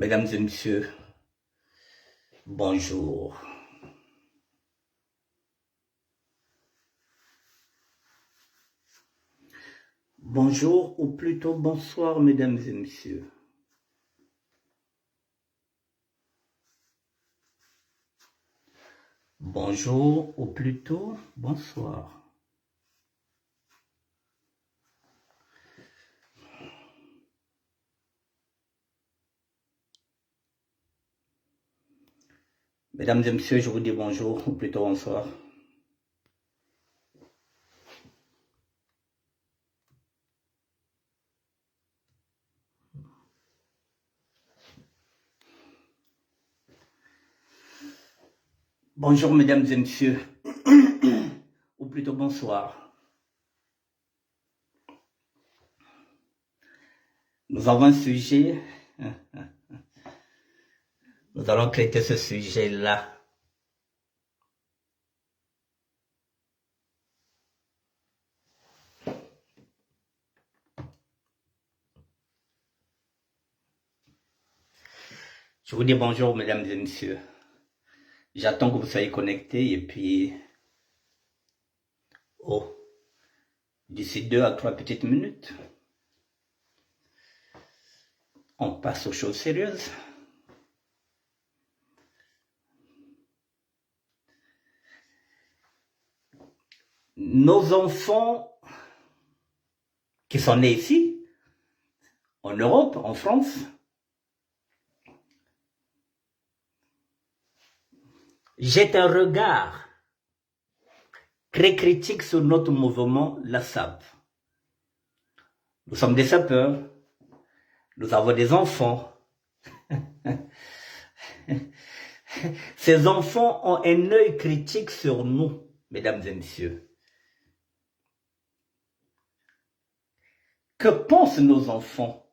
Mesdames et messieurs, bonjour. Bonjour ou plutôt bonsoir, mesdames et messieurs. Bonjour ou plutôt bonsoir. Mesdames et messieurs, je vous dis bonjour ou plutôt bonsoir. Bonjour mesdames et messieurs, ou plutôt bonsoir. Nous avons un sujet, nous allons traiter ce sujet-là. Je vous dis bonjour mesdames et messieurs. J'attends que vous soyez connectés et puis, d'ici 2 à 3 petites minutes, on passe aux choses sérieuses. Nos enfants qui sont nés ici, en Europe, en France, jettent un regard très critique sur notre mouvement, la SAP. Nous sommes des sapeurs, nous avons des enfants. Ces enfants ont un œil critique sur nous, mesdames et messieurs. Que pensent nos enfants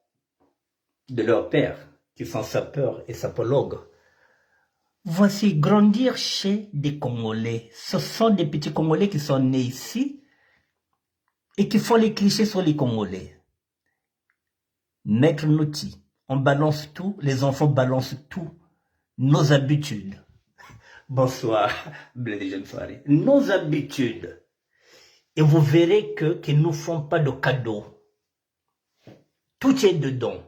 de leur père, qui sont sapeurs et sapologues? Voici grandir chez des Congolais. Ce sont des petits Congolais qui sont nés ici et qui font les clichés sur les Congolais. Maître Noti, on balance tout, les enfants balancent tout. Nos habitudes. Bonsoir, Blaise Jeune Soirée. Nos habitudes. Et vous verrez qu'ils ne font pas de cadeaux. Tout est dedans.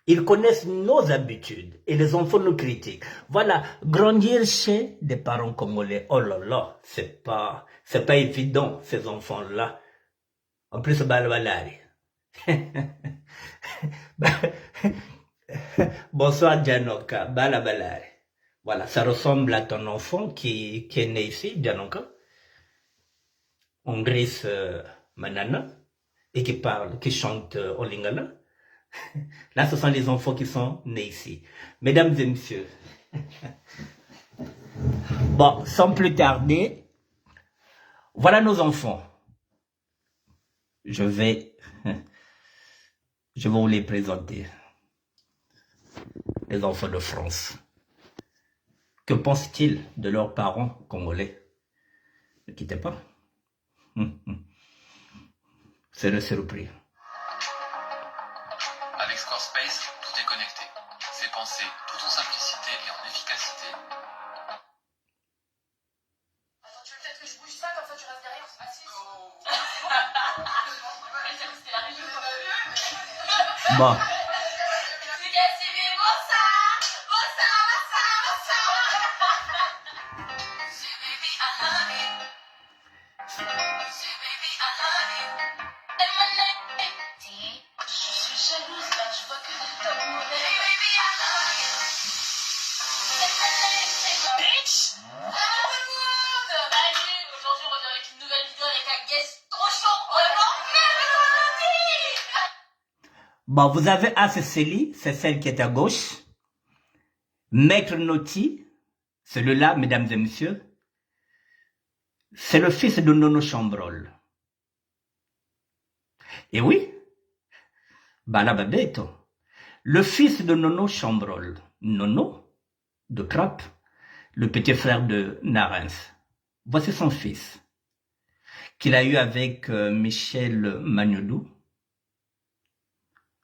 Ils connaissent nos habitudes et les enfants nous critiquent. Voilà, grandir chez des parents congolais, oh là là, c'est pas évident, ces enfants-là. En plus, balabalari. Bonsoir, Djanoka, balabalari. Voilà, ça ressemble à ton enfant qui est né ici, Djanoka. Andris Manana, et qui chante au Lingala. Là, ce sont les enfants qui sont nés ici. Mesdames et messieurs, bon, sans plus tarder, voilà nos enfants. Je vais vous les présenter. Les enfants de France. Que pensent-ils de leurs parents congolais? Ne quittez pas. C'est le surpris. Avec Squarespace, tout est connecté. C'est pensé tout en simplicité et en efficacité. Attends, tu veux peut-être que je bouge ça, comme ça tu restes derrière, c'est facile. C'était la région. Bon. Bon, vous avez Célie, c'est celle qui est à gauche. Maître Noti, celui-là, mesdames et messieurs, c'est le fils de Nono Chambrol. Et oui, Balababeto, le fils de Nono Chambrol, Nono, de Trappe, le petit frère de Narens. Voici son fils, qu'il a eu avec Michel Magnodou.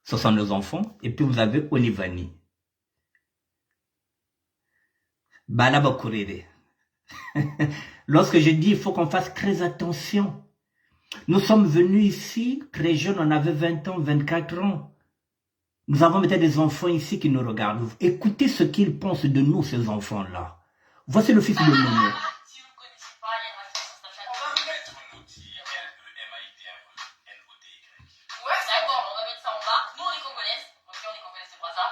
Ce sont nos enfants. Et puis vous avez Olivani. Balaba Kurere. Lorsque je dis il faut qu'on fasse très attention. Nous sommes venus ici, très jeunes, on avait 20 ans, 24 ans. Nous avons peut-être des enfants ici qui nous regardent. Écoutez ce qu'ils pensent de nous, ces enfants-là. Voici le fils de Momo. Si vous ne connaissez pas, il y a une référence sur Snapchat. On va mettre Ouais, c'est bon, on va mettre ça en bas. Nous, on est congolaises. Ok, on est congolaises, c'est pas ça.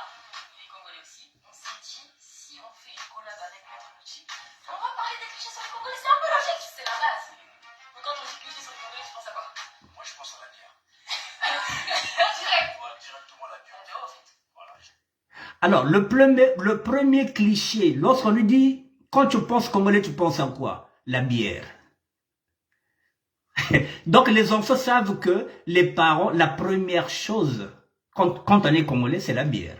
Il est congolais aussi. On s'est dit, si on fait une collab avec Maître Gucci, on va parler des clichés sur les congolais. C'est un peu logique, c'est la base. Mais quand on dit clichés sur les congolais, tu penses à quoi? Moi, je pense à la bière. Direct. Ouais, directement la bière. En fait. Voilà. Alors, le premier cliché, lorsqu'on lui dit, quand tu penses congolais, tu penses à quoi? La bière. Donc, les enfants savent que les parents, la première chose, quand on est congolais, c'est la bière.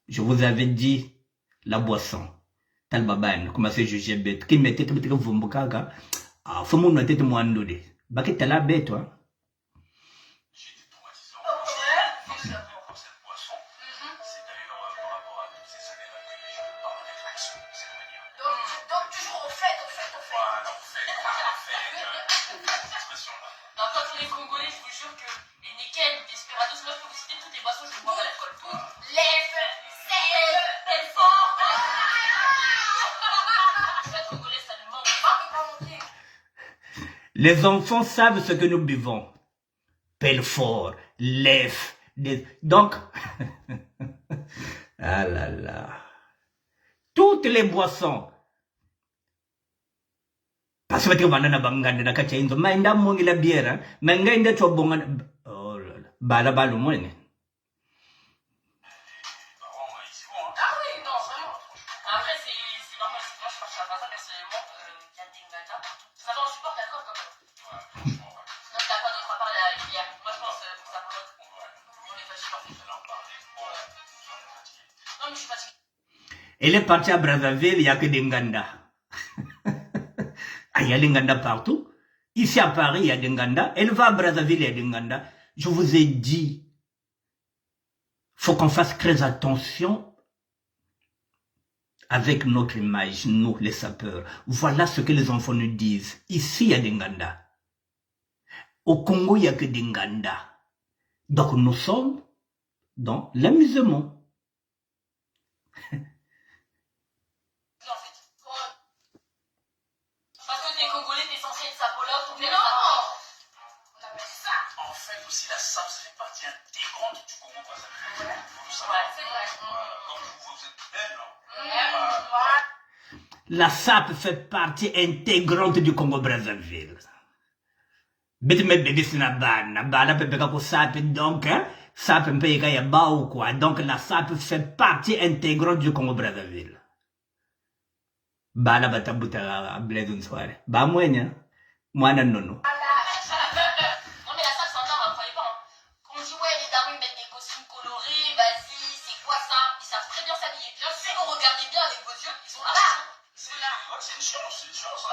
Je vous avais dit, la boisson. Talbaban, comment c'est jugé bête. Qui mettait tout le vumbukaga. Ah, faut mon tête moi ndode. Baké t'as la bête, toi. J'ai été traumatisé en cette boisson. C'est d'ailleurs par rapport à toutes ces années-là que je parle avec l'action, de cette manière. Donc, toujours au fait. Voilà, on fait, cette expression-là. Non, quand on est congolais, je vous jure que les Nickel, Desperados, moi je peux vous citer toutes les boissons, je bois pas l'alcool. Lève, sève, Belfort. En fait, congolais, ça ne manque pas. Les enfants savent ce que nous buvons. Pelfort, Lef. Donc, ah là là. Toutes les boissons. Parce que banana banganda na kacha inzo. Mainda mongi la bière. Menga inda chobonga. Oh là là. Bala balo mwene. Ah oui, non, vraiment. Après, c'est normal, moi je partage pas ça personnellement. Il y a des Ngata partout. Ça va, on supporte l'alcool quand même. Ouais, franchement, ouais. Donc, t'as quoi d'autre à part la bière? Moi je pense pour ça, on est fatigué en fait. On en parlait. Bon, on est fatigué. Non, mais je suis fatigué. Elle est partie à Brazzaville, il n'y a que des Nganda. Ah, il y a des Nganda partout. Ici à Paris, il y a des Nganda. Elle va à Brazzaville, il y a des Nganda. Je vous ai dit, faut qu'on fasse très attention avec notre image, nous, les sapeurs. Voilà ce que les enfants nous disent. Ici, il y a des Nganda. Au Congo, il n'y a que des Nganda. Donc, nous sommes dans l'amusement. Parce que t'es congolais, t'es censé être sapologue, ton père est on appelle ça. En fait, aussi, la SAP fait partie intégrante du Congo Brazzaville. Ouais, c'est vrai. Donc, vous êtes belle, non? La SAP fait partie intégrante du Congo-Brazzaville. Donc, SAP donc la SAP fait partie intégrante du Congo-Brazzaville. Bala batabuta blaise soirée. Ba moyen, moi non. Non, mais la SAP, c'est un art, vous croyez pas. Hein. Quand on dit, ouais, les darons, ils mettent des costumes colorés, vas-y, c'est quoi ça? Ils savent très bien s'habiller. Bien sûr, vous regardez bien avec vos yeux, ils sont là. C'est une science, c'est une science.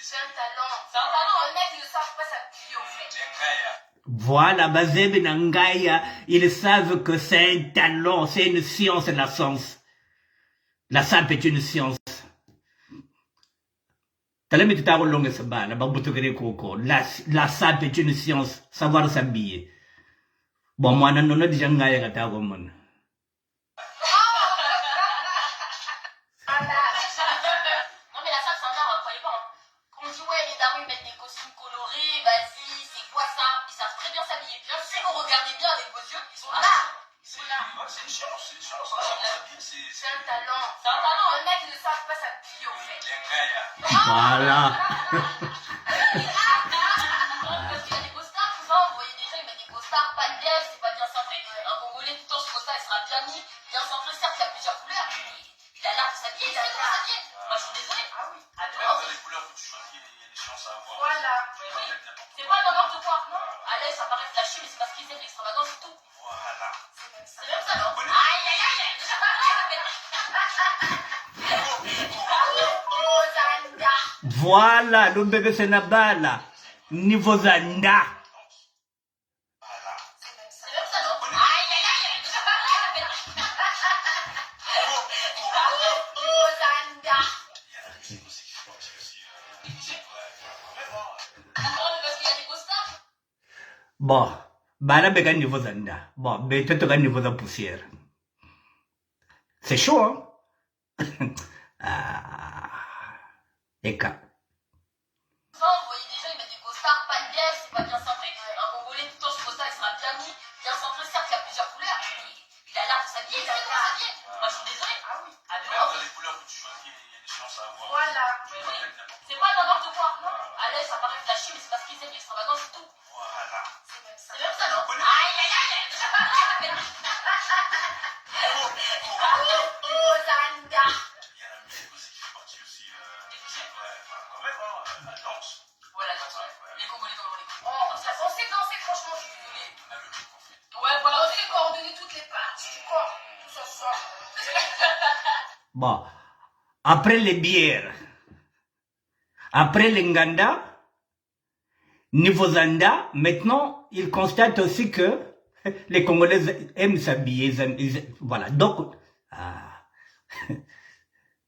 C'est un talent. C'est un talent. Les mecs, ils ne savent pas s'habiller, en fait. Voilà, Bazeb Nangaya, ils savent que c'est un talent, c'est une science, la science. La SAP est une science. La SAP est une science, savoir s'habiller. Bon, moi, non, déjà, Non, mais la SAP, c'est un art, vous croyez pas. Hein. Quand on dit, ouais, les darons, ils mettent des costumes colorés, vas-y, c'est quoi ça? Ils savent très bien s'habiller. Bien sûr, vous regardez bien avec vos yeux, ils sont là. C'est une science, C'est un talent. C'est un talent. Les mecs, ils ne savent pas s'habiller, en fait. Voilà. Parce qu'il y a des costards, souvent, vous voyez des gens, ils mettent des costards, pas de lièvre, c'est pas bien cintré. Un Congolais, tout le temps, ce costard, il sera bien mis, bien cintré. Certes, il y a plusieurs couleurs, mais il a l'art de s'habiller, il a l'art de s'habiller. Moi, je suis désolée. Ah oui. Les couleurs que tu choisis, il y a des chances à avoir. Voilà. C'est pas n'importe quoi. À l'aise, ça paraît flashy, mais c'est parce qu'ils aiment l'extravagance et tout. Voilà. C'est même ça, non? Aïe, aïe, aïe. Voilà, le bébé c'est Nabala. Niveau Zanda. Bon, bala bega niveau zanda. Bon, bete toka niveau za poussière. C'est chaud, hein? Eka. Vous voyez déjà, il met des costards, pas de bière, c'est pas bien centré. Un Congolais, tout le temps, ce costard, il sera bien mis, bien centré. Certes, il y a plusieurs couleurs, mais il a l'air de s'habiller, il a l'air de s'habiller. Moi, je suis désolée. Ah oui. Ah, mais Regarde les couleurs que tu choisis, il y a des chances à avoir. voilà. C'est pas n'importe quoi. À l'œil, ça paraît flashy, mais c'est parce qu'ils aiment l'extravagance et tout. Voilà. C'est même ça. C'est même ça, non? connais. Aïe, aïe, aïe. Zanda. Il y a la musique aussi qui fait partie aussi. Ouais, quand même, hein, la danse. Ouais, la danse, ouais. Les Congolais, comment on les connaît? On sait danser, franchement, je suis désolée. On a le look, en fait. Ouais, voilà, on sait coordonner toutes les parties du corps. Tout ça, ça. Bon, après les bières, après les nganda, niveau zanda, maintenant, il constate aussi que les Congolais aiment s'habiller. Voilà, donc,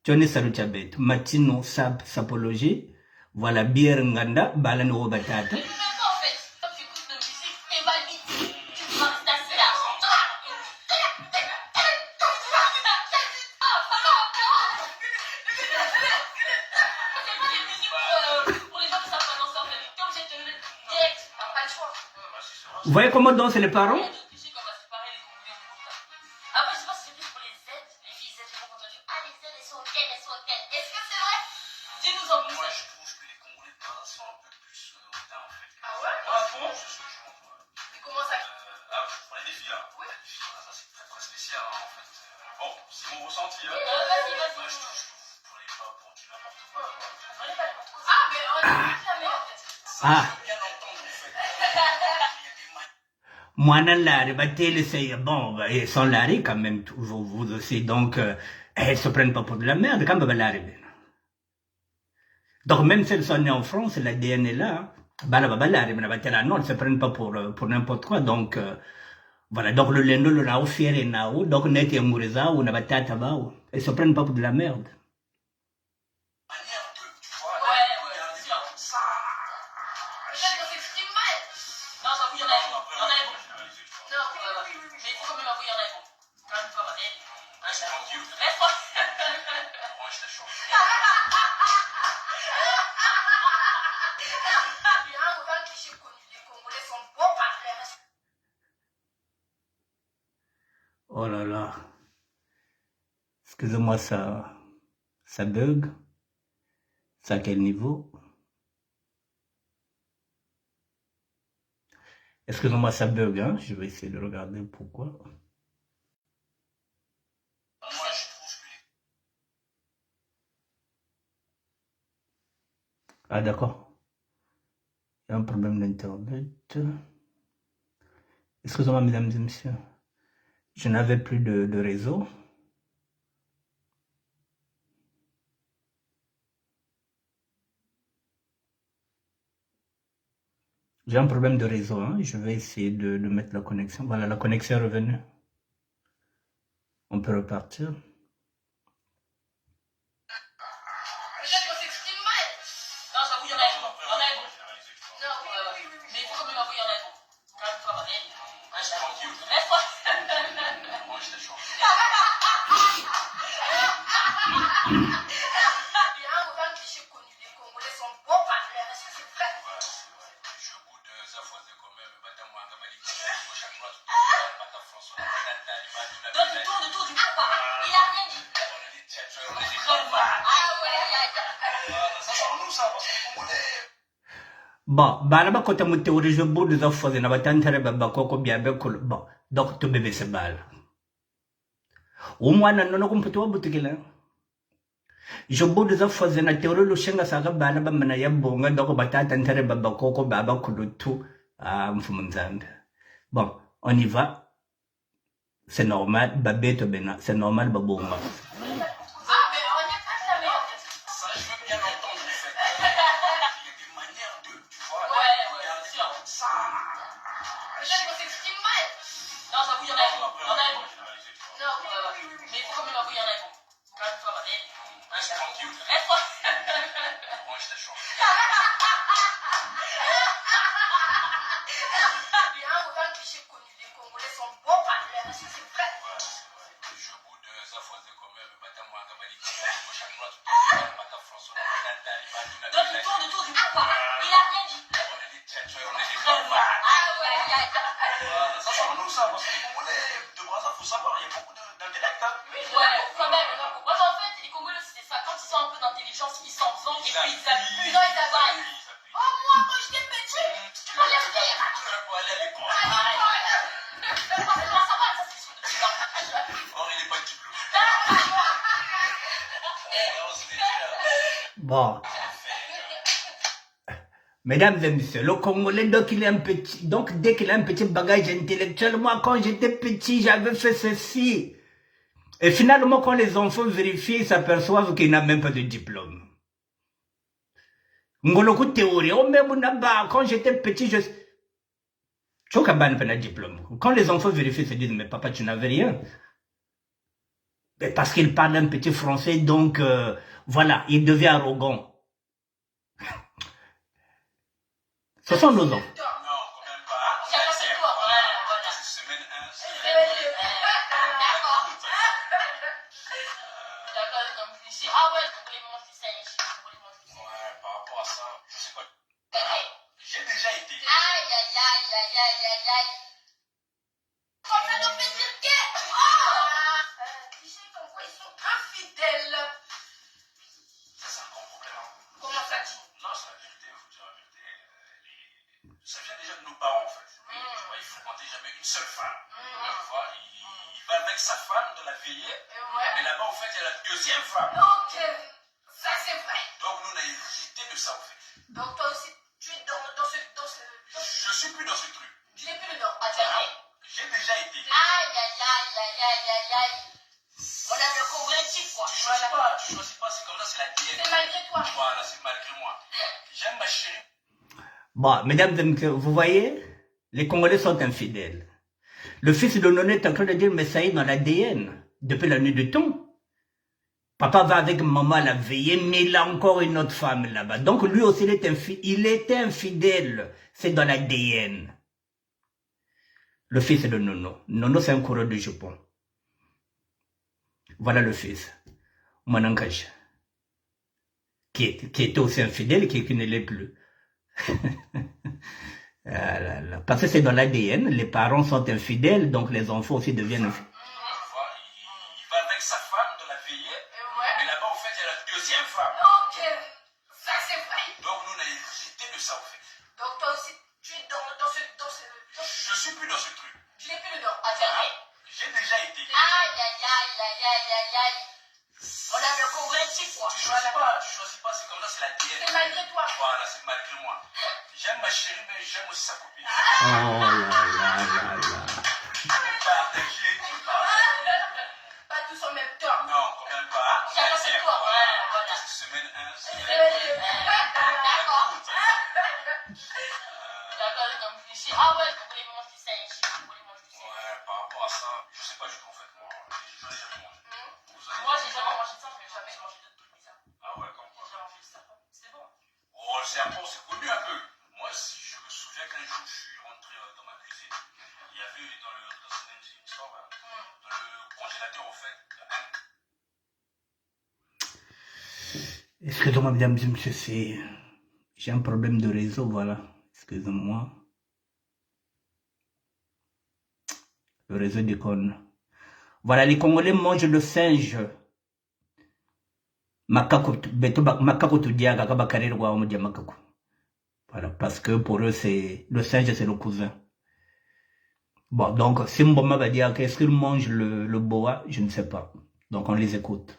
Johnny Saluchabet, Matino Sab Sapologie, voilà, bière nganda, bala no batata. Mais même pas, en fait, comme tu écoutes de musique, et mal vite, tu vas rester assis là. C'est pas des musiques pour les gens qui savent pas danser, en fait. T'es obligé de te mettre direct, t'as pas le choix. Vous voyez comment dansent les parents? Il y a d'autres clichés qu'on va séparer les Congolais en groupe là. Après, je sais pas si c'est plus pour les Z, les filles Z, j'ai pas entendu. Ah, les Z, elles sont auxquelles, elles sont auxquelles. Est-ce que c'est vrai? Dis-nous en plus. Moi, je trouve que les Congolais de base sont un peu plus hautains, en fait. Ah ouais? Ah bon? C'est ce que je pense, ouais. Mais comment ça? Vous prenez des filles, là? Oui. Les filles, voilà, ça, c'est très, très spécial, hein, en fait. Bon, c'est mon ressenti, hein. Vas-y, Moi, vas-y. je trouve que vous prenez pas pour du n'importe quoi. On est pas n'importe quoi. Ah, mais on est plus la meilleure, en fait. Ah, Bien entendre, en fait. Il y a des manières. Moana Lari, Batel, c'est bon, ils sont Lari quand même, vous aussi, donc, elles se prennent pas pour de la merde, quand même, Lari. Donc, même si elles sont nées en France, l'ADN est là, Lari, mais non, elles ne se prennent pas pour n'importe quoi, donc, voilà, donc le lendo, le nao, fier et nao, donc, net et moureza, ou nabatata, elles se prennent pas pour de la merde. Manière de, tu vois. Ouais, Il y a c'est des sûr. comme ça. Peut-être qu'on s'exprime mal. Non, j'avoue, il y en a un bon. Il y en a un bon. Non, mais il faut quand même avouer, il y en a un bon. Calme-toi, ma belle. Reste tranquille. Moi, je t'assure. Il y a un autre cliché connu. Les Congolais sont bons parleurs. Oh là là. Excusez-moi, ça bug. C'est à quel niveau? Excusez-moi, ça bug, hein. Je vais essayer de regarder pourquoi. Moi, je trouve que les Ah, d'accord. Il y a un problème d'internet. Excusez-moi, mesdames et messieurs. Je n'avais plus de réseau. J'ai un problème de réseau, hein. Je vais essayer de mettre la connexion. Voilà, la connexion est revenue. On peut repartir. Peut-être qu'on s'exprime mal. Non, j'avoue, il y en a un bon. Il y en a un bon. Non, mais il faut quand même avouer, il y en a un bon. Calme-toi, ma belle. Reste tranquille. Reste tranquille. moi, je t'assure. Il y a un autre cliché connu. Les Congolais sont bons parleurs. Est-ce que c'est vrai? Ouais, c'est vrai. Je goûte ça, faut dire quand même. Madame Wanga Malik, chaque fois, Madame François, Donne le tour du pourquoi. Il a rien dit. on est des têtes, on est des Ah hommes. ouais, Ça sort nous, ça, parce que les Congolais. Bon, bana ba kota mu théorie je bourde za foze na batantere baba koko biabe kul. Bon, donc to bébé se bal. Au moins non ko mputo butikila. Je bourde za foze na théorie lo shenga saga bana ba mana ya bonga donc batatantere baba koko baba kulutu mfumunzanda. Bon, on y va. C'est normal, babé to bena, c'est normal babonga. Ah, mais on n'est pas de la meilleure, en fait. Ça, je veux bien entendre, en fait. Il y a des manières de, tu vois. Ouais, Il y a c'est des sûr. comme ça. Peut-être qu'on s'exprime mal. Non, j'avoue, il y en a un bon. Il y en a un bon. Non, mais il faut quand même avouer, il y en a un bon. Calme-toi, ma belle. Reste tranquille. Reste tranquille. Moi, je t'assure. Il ils appuient. Non, ils appuient. Oh, moi, quand j'étais petit, tu m'as l'air de dire. Pour aller à l'école. Ça va, ça c'est sûr depuis longtemps. Or, il n'est pas de diplôme. On se dit là. Bon. Mesdames et messieurs, le Congolais, donc dès qu'il a un petit bagage intellectuel, moi quand j'étais petit, j'avais fait ceci. Et finalement, quand les enfants vérifient, ils s'aperçoivent qu'il n'a même pas de diplôme. Ngoloku théorie, oh même quand j'étais petit, je n'ai pas de diplôme. Quand les enfants vérifient, ils se disent, mais papa, tu n'avais rien. Mais parce qu'il parle un petit français, donc voilà, il devient arrogant. Ce sont nos enfants. Non, quand même pas. Chacun ses tours. Voilà. Semaine 1, Semaine 2. D'accord. D'accord, comme ici. Ah ouais, vous voulez manger du singe. Ouais, par rapport à ça, je sais pas. Aïe, J'ai déjà été. aïe, aïe, aïe, aïe, aïe, aïe. En train de me dire que... Oh cliché comme quoi ils sont infidèles. Ça, c'est un grand problème. Hein. Comment ça dit? Non, c'est la vérité, il faut dire la vérité. Ça vient déjà de nos parents, en fait. Tu vois, ils fréquentaient jamais une seule femme. Tu vois, il va avec sa femme de la veillée. Ouais. Mais là-bas, en fait, il y a la deuxième femme. Ok, ça c'est vrai. Donc, nous, on a hérité de ça, en fait. Donc toi aussi, tu es dans ce... Je suis plus dans ce truc. Tu n'es plus dedans. Attends. J'ai déjà été. Aïe, aïe, aïe, aïe, aïe, aïe, aïe. On a le congressif, quoi. Tu choisis pas, c'est comme ça, c'est la C'est diète. malgré toi. Voilà, c'est malgré moi. J'aime ma chérie. Bon, mesdames et messieurs, vous voyez, les Congolais sont infidèles. Le fils de Nono est en train de dire, mais ça y est dans l'ADN, depuis la nuit du temps. Papa va avec maman la veiller, mais il a encore une autre femme là-bas. Donc lui aussi, il était infidèle. C'est dans l'ADN. Le fils de Nono. Nono, c'est un coureur du Japon. Voilà le fils. Manankash. Qui était aussi infidèle, qui ne l'est plus. Parce que c'est dans l'ADN, les parents sont infidèles, donc les enfants aussi deviennent infidèles. Il va avec sa femme de la veillée. Ouais. Mais là-bas, en fait, il y a la deuxième femme. Ok, ça c'est vrai. Donc, nous, on a hérité de ça, en fait. Donc toi aussi, tu es dans ce... Je suis plus dans ce truc. Tu n'es plus dedans. Attends. J'ai déjà été. Aïe, aïe, aïe, aïe, aïe, aïe, aïe. On a le congressif, quoi. Tu choisis pas, c'est comme ça, c'est la diète. C'est malgré toi. Voilà, c'est malgré moi. J'aime ma chérie, mais j'aime aussi sa copine. Oh là là là là. Partager, tu parles. Pas tous en même temps. Non, quand même pas. Chacun ses tours. Voilà. Semaine 1, D'accord. D'accord, comme cliché. Ah ouais, vous voulez manger du singe. Ouais, par rapport à ça, je sais pas du tout en fait, moi. Je n'ai jamais mangé. Moi, j'ai jamais mangé de ça, mais jamais mangé d'autres trucs bizarres. Ah ouais, comme quoi? J'ai mangé du serpent. C'est bon. Oh, le serpent, c'est connu un peu. Moi, je me souviens qu'un jour, je suis rentré dans ma cuisine. Il y avait dans une histoire, dans le congélateur, en fait, Excusez-moi, mesdames et messieurs, j'ai un problème de réseau, voilà. Excusez-moi. Le réseau déconne. Voilà, les Congolais mangent le singe. Voilà, parce que pour eux, le singe, c'est le cousin. Bon, donc, si Mboma va dire qu'est-ce qu'ils mangent le boa, je ne sais pas. Donc, on les écoute.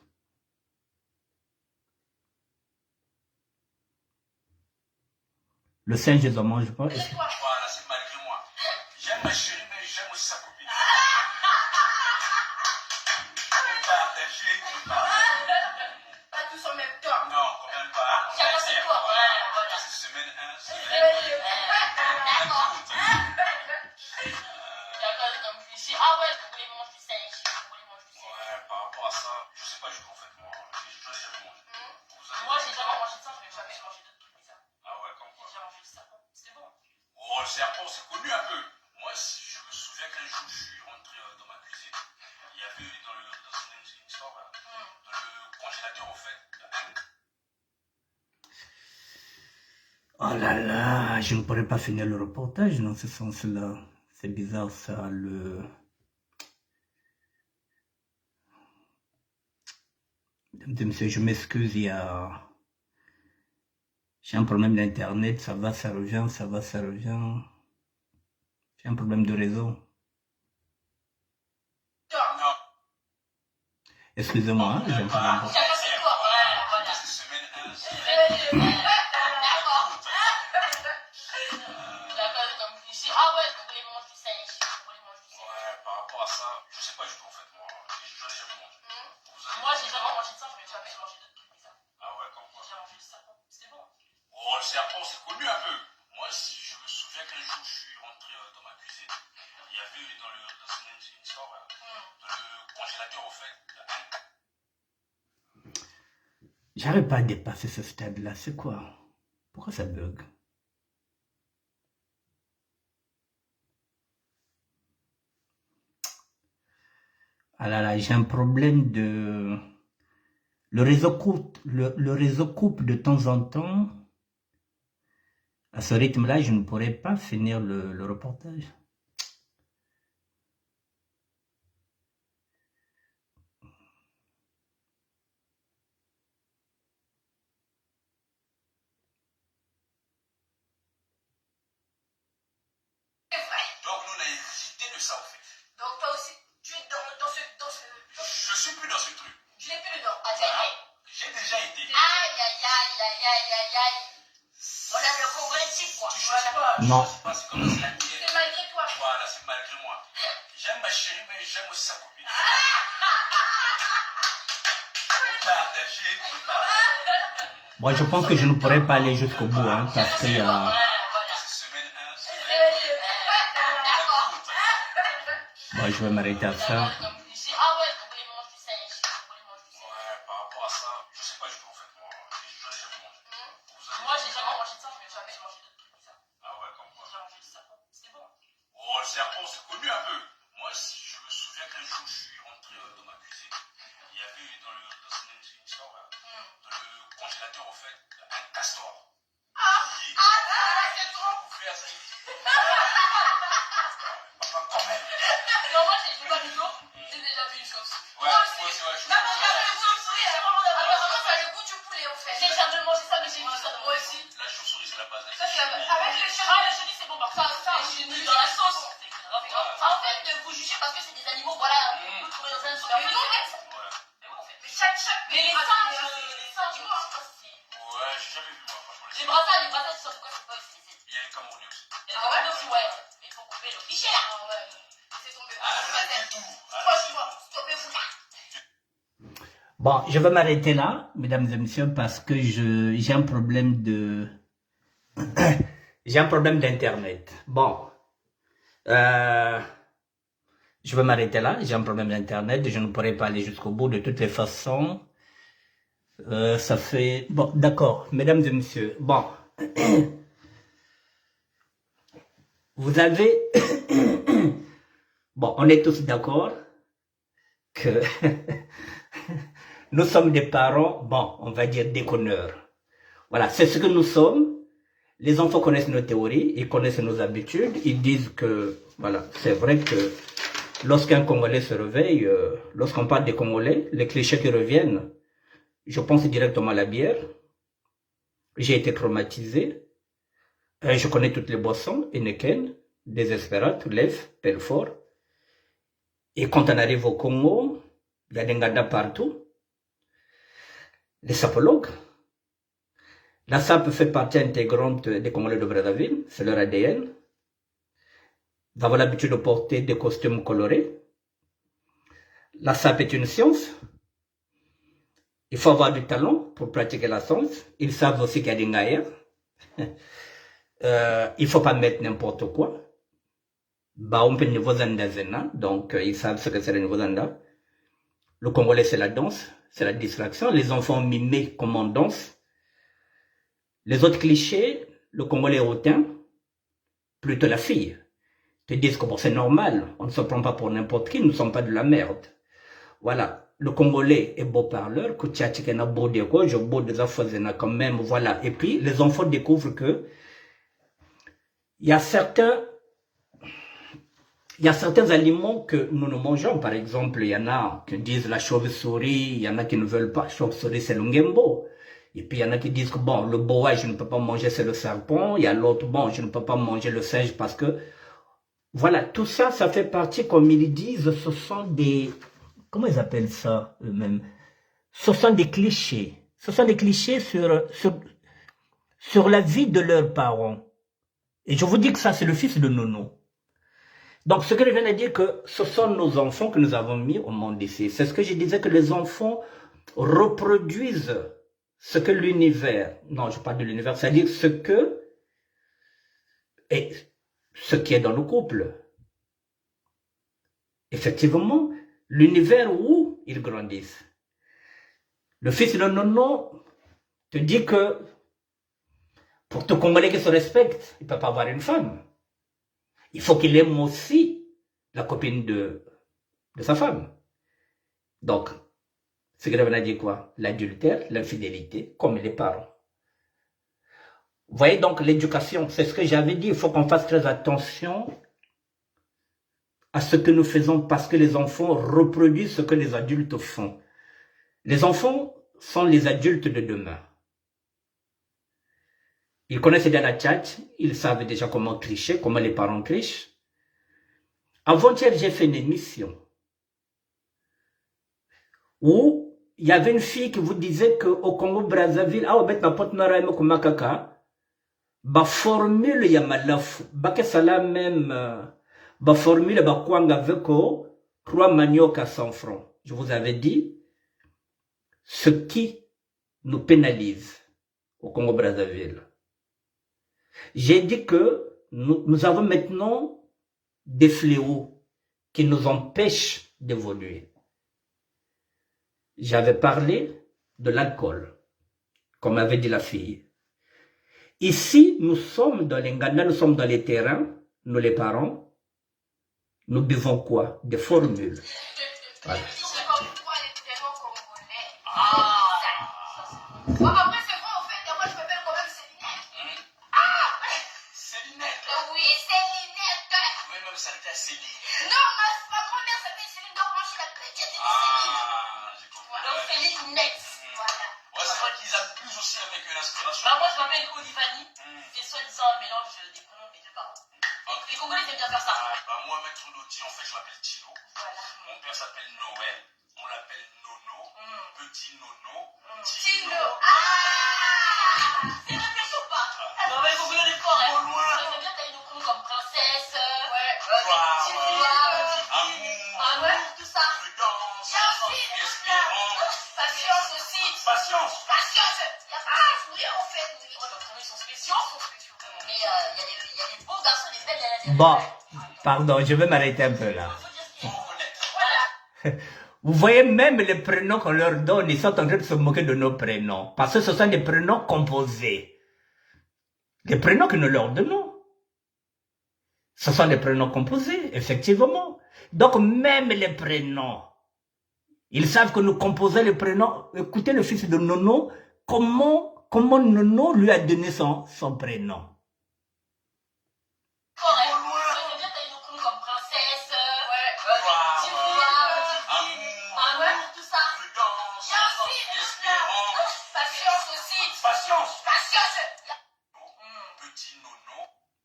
Le singe, ils en mangent pas. voilà, c'est malgré moi. J'aime ma chérie, mais j'aime aussi sa copine. Partager, tu parles. Pas tous en même temps. Non, quand même pas. Chacun ses tours. Voilà. Semaine 1, D'accord. D'accord, comme cliché. Ah ouais, vous voulez manger du singe. Ouais, par rapport à ça, je sais pas du tout en fait, moi. Je n'ai jamais mangé. Moi, j'ai jamais mangé de ça, mais jamais mangé d'autres trucs bizarres. Ah ouais, comme quoi? J'ai mangé du serpent. C'est bon. Oh, le serpent, c'est connu un peu. Moi, je me souviens qu'un jour, je suis rentré dans ma cuisine. Il y avait dans une histoire, dans le congélateur, en fait, Oh là là, je ne pourrais pas finir le reportage dans ce sens-là. C'est bizarre ça, Mesdames et messieurs, je m'excuse, il y a J'ai un problème d'internet, ça va, ça revient, ça va, ça revient. J'ai un problème de réseau. Excusez-moi, hein, j'ai un problème de... Chacun ses tours. Voilà. Semaine 1, D'accord. D'accord, comme cliché. Ah ouais, vous voulez manger du singe. Vous voulez manger du singe. ouais, par rapport à ça, je sais pas du tout en fait, moi. J'en ai jamais mangé. Vous avez Moi, j'ai jamais mangé de ça, je vais jamais manger d'autres trucs bizarres. Ah ouais, comme quoi? J'ai déjà mangé du serpent. C'était bon. Oh, le serpent, c'est connu un peu. Moi, si je me souviens qu'un jour, je suis rentré dans ma cuisine, il y avait dans une histoire, dans le congélateur, au fait, J'arrive pas à dépasser ce stade-là, c'est quoi? Pourquoi ça bug? Ah là là, j'ai un problème de... Le réseau coupe de temps en temps. À ce rythme-là, je ne pourrais pas finir le reportage. donc nous, on a hésité de ça, au fait. Donc toi aussi, tu es dans ce... Je suis plus dans ce truc. Tu n'es plus dedans. Ah, t'as été. J'ai déjà été. Aïe, aïe, aïe, aïe, aïe, aïe, aïe. On aime le Congolais type, quoi. Tu choisis pas. Non. Je choisis pas, c'est comme ça, c'est la C'est mienne. malgré toi. Voilà, c'est malgré moi. J'aime ma chérie, mais j'aime aussi sa copine. Partager, partager. Moi, je pense que je ne pourrais pas aller jusqu'au bout, hein, parce qu'il y a... Voilà. C'est semaine 1, semaine D'accord. Bon, je vais m'arrêter à ça. Comme cliché. Ah ouais, vous voulez manger du singe. Vous voulez manger du singe. ouais, par rapport à ça, je sais pas du tout en fait, moi. J'en ai jamais mangé. Vous avez Moi, j'ai jamais mangé de ça, je vais jamais manger d'autres trucs bizarres. Ah ouais, comme quoi? J'ai déjà mangé du serpent. C'était bon. Oh, le serpent, c'est connu un peu. Moi, si je me souviens qu'un jour, je suis rentré dans ma cuisine, il y avait dans une histoire, dans le congélateur, au fait, un castor. C'est trop. Ouvert, ça y est. Quand même. Non, moi, je fais pas du tout. J'ai déjà vu une chose. Ouais, moi aussi, ouais, je Non, mais j'ai jamais vu une souris. Apparemment, ça a le goût du poulet, en fait. J'ai jamais mangé ça, mais j'ai vu ça. Moi aussi. La chauve-souris, c'est la base. Ça, c'est avec les chenilles. Ah, les chenilles, c'est bon, par contre. Ça, les chenilles dans la sauce. Enfin, en fait, vous jugez parce que c'est des animaux, voilà, vous trouvez dans un soupe. Mais non, mais ça. Ouais. Mais bon, en fait. Mais chaque. Mais les singes, moi, je pense que c'est. Ouais, j'ai jamais vu, moi, franchement. Les brassards, tu sais quoi, c'est pas utilisé. Il y a les Camerounais aussi. Les Camerounais aussi, ouais. Mais il faut couper le cliché, là. Ah, ouais. C'est tombé. Arrêtez tout. Franchement, stoppez-vous là. Bon, je vais m'arrêter là, mesdames et messieurs, parce que j'ai un problème de... j'ai un problème d'internet. Bon, je vais m'arrêter là, j'ai un problème d'internet, je ne pourrai pas aller jusqu'au bout de toutes les façons. Ça fait... Bon, d'accord, mesdames et messieurs, bon. Vous avez... Bon, on est tous d'accord que... Nous sommes des parents, bon, on va dire déconneurs. Voilà, c'est ce que nous sommes. Les enfants connaissent nos théories, ils connaissent nos habitudes, ils disent que, voilà, c'est vrai que lorsqu'un Congolais se réveille, lorsqu'on parle des Congolais, les clichés qui reviennent, je pense directement à la bière. J'ai été traumatisé. Je connais toutes les boissons, Heineken, Desespérate, Lef, Pelfort. Et quand on arrive au Congo, il y a des Nganda partout. Les sapologues. La SAP fait partie intégrante des Congolais de Brazzaville, c'est leur ADN. Ils ont l'habitude de porter des costumes colorés. La SAP est une science. Il faut avoir du talent pour pratiquer la science. Ils savent aussi qu'il y a des ngaïas. Il ne faut pas mettre n'importe quoi. Bah, on peut niveau zanda zena, donc ils savent ce que c'est le niveau zanda. Le Congolais, c'est la danse, c'est la distraction. Les enfants mimés comme on danse. Les autres clichés, le Congolais est hautain, plutôt la fille. Te disent que bon, c'est normal, on ne se prend pas pour n'importe qui, nous ne sommes pas de la merde. Voilà, le Congolais est beau parleur, que tchatchikena beau de quoi, je beau des affaires quand même, voilà. Et puis, les enfants découvrent que il y a certains aliments que nous ne mangeons. Par exemple, il y en a qui disent la chauve-souris, il y en a qui ne veulent pas. Chauve-souris, c'est le ngembo. Et puis il y en a qui disent que bon, le boa, je ne peux pas manger, c'est le serpent. Il y a l'autre, bon, je ne peux pas manger le singe parce que... Voilà, tout ça, ça fait partie, comme ils disent, ce sont des... Comment ils appellent ça eux-mêmes? Ce sont des clichés. Ce sont des clichés sur la vie de leurs parents. Et je vous dis que ça, c'est le fils de Nono. Donc, ce que je viens de dire, que ce sont nos enfants que nous avons mis au monde ici. C'est ce que je disais, que les enfants reproduisent ce que l'univers, non, je parle de l'univers, c'est-à-dire ce qui est dans le couple. Effectivement, l'univers où ils grandissent. Le fils de Nono te dit que pour tout Congolais qui se respecte, il ne peut pas avoir une femme. Il faut qu'il aime aussi la copine de sa femme. Donc, ce que j'avais dit quoi? L'adultère, l'infidélité, comme les parents. Vous voyez donc l'éducation, c'est ce que j'avais dit, il faut qu'on fasse très attention à ce que nous faisons parce que les enfants reproduisent ce que les adultes font. Les enfants sont les adultes de demain. Ils connaissent déjà la tchatch, ils savent déjà comment tricher, comment les parents trichent. Avant-hier, j'ai fait une émission où il y avait une fille qui vous disait qu'au Congo-Brazzaville, formule ya malafu, bakesala même, formule bakwanga avec 3 manioc à 100 francs. Je vous avais dit, ce qui nous pénalise au Congo-Brazzaville. J'ai dit que nous avons maintenant des fléaux qui nous empêchent d'évoluer. J'avais parlé de l'alcool, comme avait dit la fille. Ici, nous sommes dans les Nganda, nous sommes dans les terrains, nous les parents, nous buvons quoi? Des formules. Voilà. Moi, je m'appelle Odivani, c'est soi-disant un mélange des prénoms de mes deux parents. Les Congolais aiment bien faire ça. Moi, maître Loti, en fait, je m'appelle Tilo. Voilà. Mon père s'appelle Noël. On l'appelle Nono. Petit Nono. Tilo. C'est réfléchi ou pas? Non, mais les Congolais, les forts, hein. J'aime bien tailler nos prénoms comme princesse. Amour, tout ça. Prudence. Espérance. Patience aussi. Patience. Je voulais en fait. Leurs prénoms, ils sont spéciaux. Mais il y a des beaux garçons, des belles, il y a des... Bon, pardon, je vais m'arrêter un peu là. Voilà. Vous voyez, même les prénoms qu'on leur donne, ils sont en train de se moquer de nos prénoms. Parce que ce sont des prénoms composés. Des prénoms que nous leur donnons. Ce sont des prénoms composés, effectivement. Donc, même les prénoms, ils savent que nous composons les prénoms. Écoutez le fils de Nono, comment Nono lui a donné son prénom. J'aime bien tailler nos prénoms comme princesse. Amour, tout ça. Prudence. Espérance. Patience aussi. Patience. Petit Petit Nono.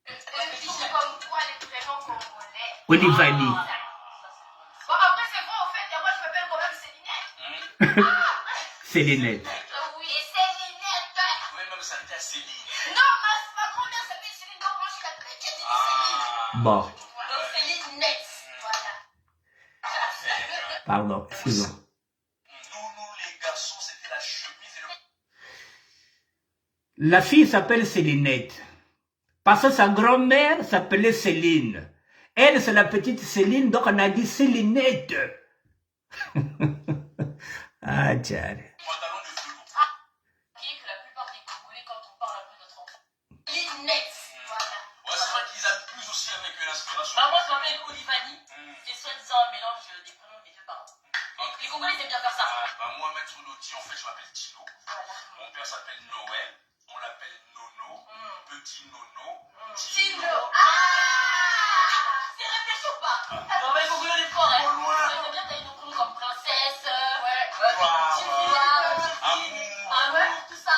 C'est comme quoi les prénoms congolais. Odivani. Bon, après, c'est vrai, en fait, et moi, je m'appelle quand même Célinette. Célinette. Oui, Célinette. Oui, même ça t'est Céline. Non, ma grand-mère s'appelle Céline, donc moi, je suis la chrétienne de Céline. Bon, Donc, Célinette. Voilà. pardon, excusez-moi. Nous, les garçons, c'était la chemise et le... La fille s'appelle Célinette. Parce que sa grand-mère s'appelait Céline. Elle, c'est la petite Céline, donc on a dit Célinette. Ah, tiens. pantalon de velours. Que la plupart des Congolais, quand on parle un peu de notre enfant. Célinette. Voilà. Ouais, c'est vrai qu'ils abusent aussi avec l'inspiration. Moi, je m'appelle Odivani. C'est soi-disant un mélange des prénoms de mes deux parents. Les Congolais aiment bien faire ça. Moi, maître Loti, en fait, je m'appelle Tilo. Voilà. Mon père s'appelle Noël. On l'appelle Nono. Petit Nono. Tilo. C'est réfléchi ou pas? Non, mais les Congolais, les forts, hein. J'aime bien tailler nos prénoms comme princesse. Amour. Amour, tout ça.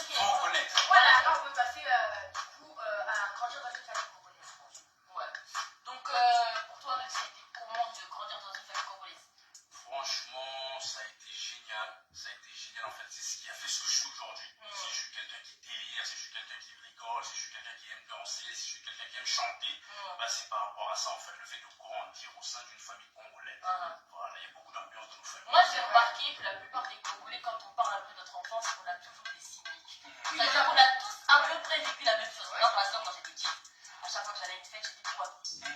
expliquer. Faut connaître. Voilà, là on peut passer du coup à grandir dans une famille congolaise. Ouais. Donc, pour toi, même, c'était comment de grandir dans une famille congolaise? Franchement, ça a été génial. Ça a été génial. En fait, c'est ce qui a fait ce que je suis aujourd'hui. Si je suis quelqu'un qui délire, si je suis quelqu'un qui rigole, si je suis quelqu'un qui aime danser, si je suis quelqu'un qui aime chanter, bah, c'est par rapport à ça, en fait, le fait de grandir au sein d'une famille congolaise. Voilà, il y a beaucoup d'ambiance dans nos familles. Moi, j'ai remarqué que la plupart des Congolais, quand on parle un peu de notre enfance, on a toujours des cyniques. C'est-à-dire qu'on a tous à peu près vécu la même chose. Moi, par exemple, quand j'étais petite, à chaque fois que j'allais à une fête, j'étais trop habillée.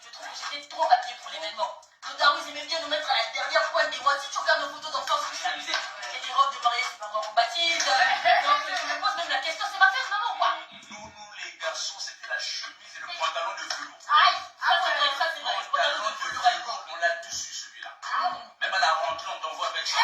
Je trouve que j'étais trop habillée pour l'événement. Nos darons, ils aimaient bien nous mettre à la dernière pointe des mois. Si tu regardes nos photos d'enfance, je suis amusée. Il y a des robes de mariage, c'est maman qu'on baptise. Donc, je me pose même la question, c'est ma fête, maman ou quoi? Nous, les garçons, c'était la chemise et le pantalon de velours. Aïe, ça c'est vrai, Le le pantalon de velours avec quoi? on l'a tous eu celui-là. Même à la rentrée, on t'envoie avec ça.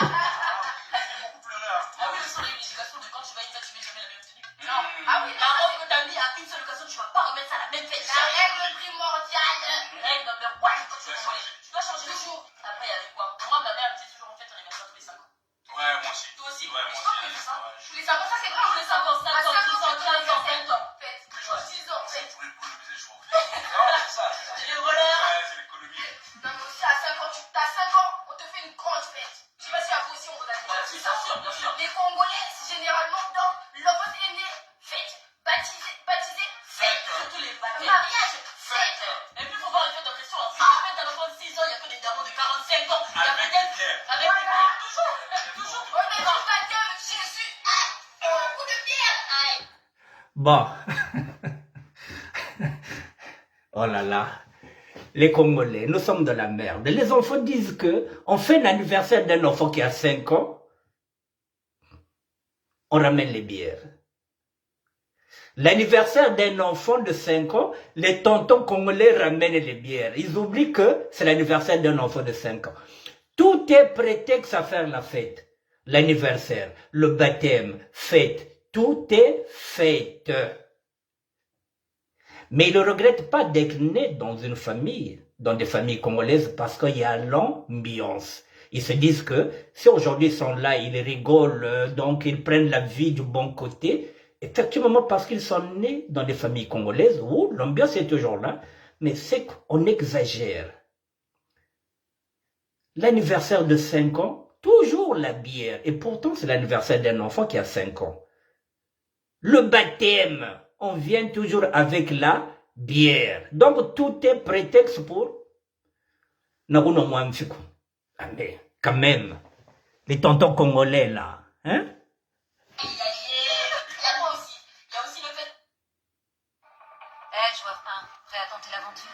Beaucoup pleuré, hein. Ah oui, le son l'éducation de quand tu vas à une fête, tu mets jamais la même tenue. Non. Ah oui, La robe que t'as mis à une seule occasion, tu vas pas remettre ça à la même fête. la règle primordiale. Règle number one, quand tu vas changer. Tu dois changer toujours. Après, il y avait quoi? Moi, ma mère, elle me disait toujours en fait, on anniversaire tous les 5 ans. Ouais, moi aussi. Toi aussi? Ouais, Mais je moi crois que aussi. c'est ça. Tous les 5 ans, ça c'est vrai. Tous les 5 ans, 5 ans, 10 ans, 15 ans, 20 ans. Fête. 6 ans, fête. Pour économiser, je trouve. Non, c'est ça. C'est les voleurs. Ouais, c'est l'économie. Non, mais aussi à 5 ans, t'as 5 ans, on te fait une grande fête. Je sais pas si à vous aussi on vous a Ouais, dit bien ça. sûr, bien sûr. Les Congolais, généralement, donc, l'enfant est né, fête. Baptisé, fête. Surtout les baptêmes. Mariage, fête. Et puis, il faut voir les fêtes de pression. Si tu fais un enfant de 6 ans, il y a que des darons de 45 ans. Il y a Avec peut-être. des bières. Avec des bières. Toujours. Toujours. On est dans le baptême, Jésus. Un coup de bière. Aïe. Bon. Oh là là. Les Congolais, nous sommes de la merde. Les enfants disent que on fait l'anniversaire d'un enfant qui a 5 ans, on ramène les bières. L'anniversaire d'un enfant de 5 ans, les tontons congolais ramènent les bières. Ils oublient que c'est l'anniversaire d'un enfant de 5 ans. Tout est prétexte à faire la fête. L'anniversaire, le baptême, fête, tout est fête. Mais ils ne regrettent pas d'être nés dans une famille, dans des familles congolaises, parce qu'il y a l'ambiance. Ils se disent que si aujourd'hui ils sont là, ils rigolent, donc ils prennent la vie du bon côté, effectivement parce qu'ils sont nés dans des familles congolaises où l'ambiance est toujours là, mais c'est qu'on exagère. L'anniversaire de 5 ans, toujours la bière, et pourtant c'est l'anniversaire d'un enfant qui a 5 ans. Le baptême, on vient toujours avec la bière. Donc tout est prétexte pour Naruno Mwamfiku. Ah mais quand même, les tontons congolais là, hein? Il y a quoi aussi? Il y a aussi le fait. Je vois pas. Prêt à tenter l'aventure?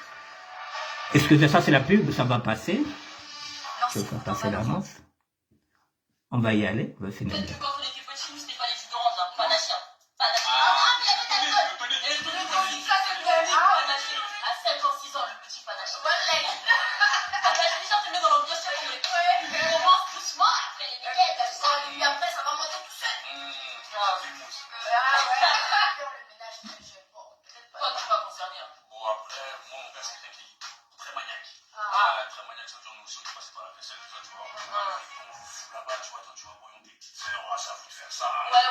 Excusez, ça c'est la pub, ça va passer. Je Lancez-vous vais dans passer votre l'annonce. On va y aller, on va finir. Peut-être que quand on était petit, nous, c'était pas les jus d'orange, hein. Panache. Panache. Et le truc aussi, ça, c'est le panache. À 5 ans, 6 ans, le petit panache. Panache, déjà, tu le mets dans l'ambiance, tu sais, on commence doucement, après les miettes, tout ça. Et puis après, ça va monter tout seul. Ah, Ah ouais. Faire le ménage très jeune. Bon, peut-être toi, pas. t'es pas concerné, hein. Bon, après, moi, mon père, c'est quelqu'un qui est très maniaque. Très maniaque, ça veut dire nous aussi, on est passé par la vaisselle, tu vois. Là-bas, tu vois, toi, tu vois, voyons tes petites sœurs, ah, ça faut te faire ça. Ouais.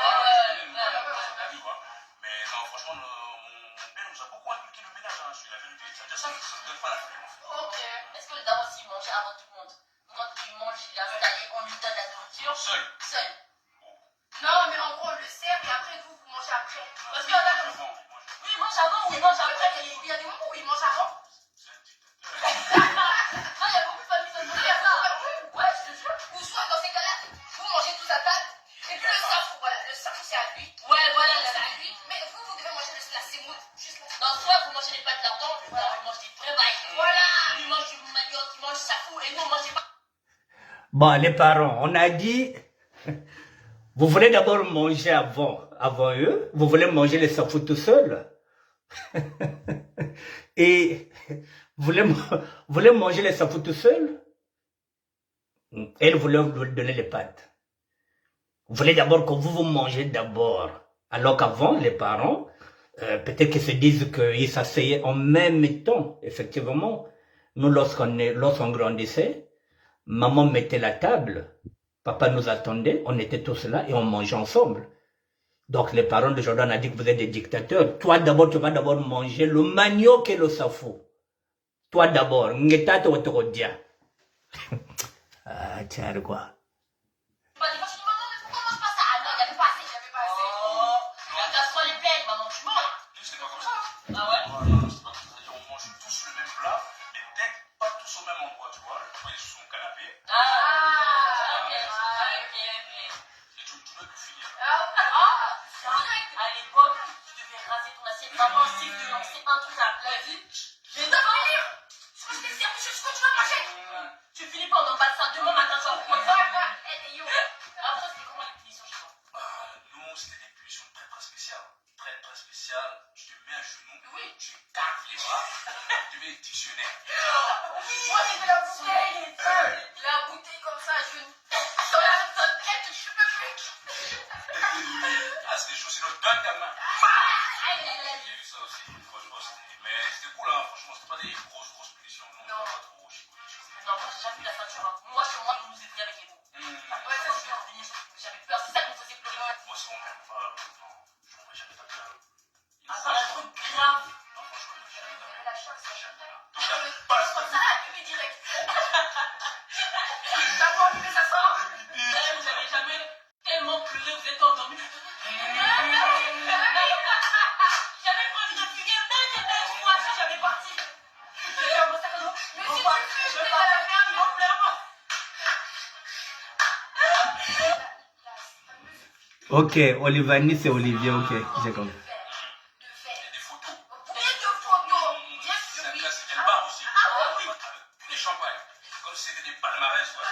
Tu vois. Mais non, franchement, mon père nous a beaucoup inculqué le ménage, hein, je suis la vérité. C'est-à-dire ça ne donne pas la flemme, en fait. Ok. Est-ce que le daron aussi mange avant tout le monde? Quand il mange, il est installé, on lui donne la nourriture. Seul. Seul. Non, mais en gros, on le sert et après, vous mangez après. Parce qu'il y en a comme ça. Oui, il mange avant ou il mange après. Il y a des moments où il mange avant. Non, il y a beaucoup de familles qui font ça. Ouais, je te jure. Ou soit dans ces cas-là, vous mangez tous à table. Et puis le safou, voilà, le safou c'est à lui. Ouais, voilà, C'est à lui. Mais vous devez manger la semoule. Juste la dans soit vous mangez les pâtes lardons, le daron il mange des vrais bails. Voilà. Il mange du manioc, il mange safou, et nous on mange pas. Bon, les parents, on a dit, vous voulez d'abord manger avant eux, vous voulez manger les safou tout seul. Et vous voulez manger les safou tout seul. Elle voulait vous donner les pâtes. Vous voulez d'abord que vous mangez d'abord. Alors qu'avant, les parents, peut-être qu'ils se disent qu'ils s'asseyaient en même temps. Effectivement, nous, lorsqu'on grandissait, maman mettait la table, papa nous attendait, on était tous là et on mangeait ensemble. Donc les parents de Jordan ont dit que vous êtes des dictateurs. Toi d'abord, tu vas d'abord manger le manioc et le safou. Toi d'abord. Ah, tiens, quoi. Pas des fois, je te demande, mais pourquoi on mange pas ça? Ah non, il n'y avait pas assez, j'avais pas assez. Oh, la casserole est pleine, maman, tu manges. C'est pas comme ça. Ah ouais? Non, c'est pas comme ça. C'est-à-dire, on mange tous le même plat, mais peut-être pas tous au même endroit, tu vois. Toi, il est sur son canapé. Ah, ok, ok. Et tu dois tout finir. À l'époque, tu devais raser ton assiette avant aussi de lancer un truc à la vie. J'ai pas finir. C'est parce que c'est un chose que tu vas manger. Tu finis pas, on en passe ça demain matin, tu vas prendre ça. Après, c'était comment les punitions chez toi? Nous, c'était des punitions très très spéciales. Très très spéciales. Tu te mets à genoux, tu tapes les bras, tu mets le dictionnaire. Moi, c'était la bouteille comme ça, je dans la tête, je peux plus. Ah, c'était chaud, c'est notre donne ta main. J'ai vu ça aussi, franchement, c'était. Mais c'était cool, hein, franchement, c'était pas des grosses punitions. Non, pas trop chicoté. Non, moi, j'ai jamais eu la ceinture. Moi, chez moi, ils nous étaient avec les mots. Ouais, ça, je vais revenir, j'avais peur. C'est ça qui me faisait pleurer. Moi, c'est mon père, pas. Non, je m'en vais jamais taper là. Ah, ça, un truc grave. Non, franchement, je jamais taper. La chasse, ça chante. Donc, pas ça. Ça a allumé direct. T'as pas envie que ça sorte? Vous avez jamais tellement pleuré, vous êtes endormi. J'avais pas envie de fuguer, mais moi, si j'avais parti. J'ai fait un bon sac à dos. Mais si tu fuis, je vais pas faire rien, mais Ok, Olivani, c'est Olivier, ok, j'ai compris. Il y a des photos. Combien de photos? Bien sûr, C'est un oui. classique, il y a le bar aussi. Ah oui. Avec des champagnes. Comme si c'était des palmarès, quoi.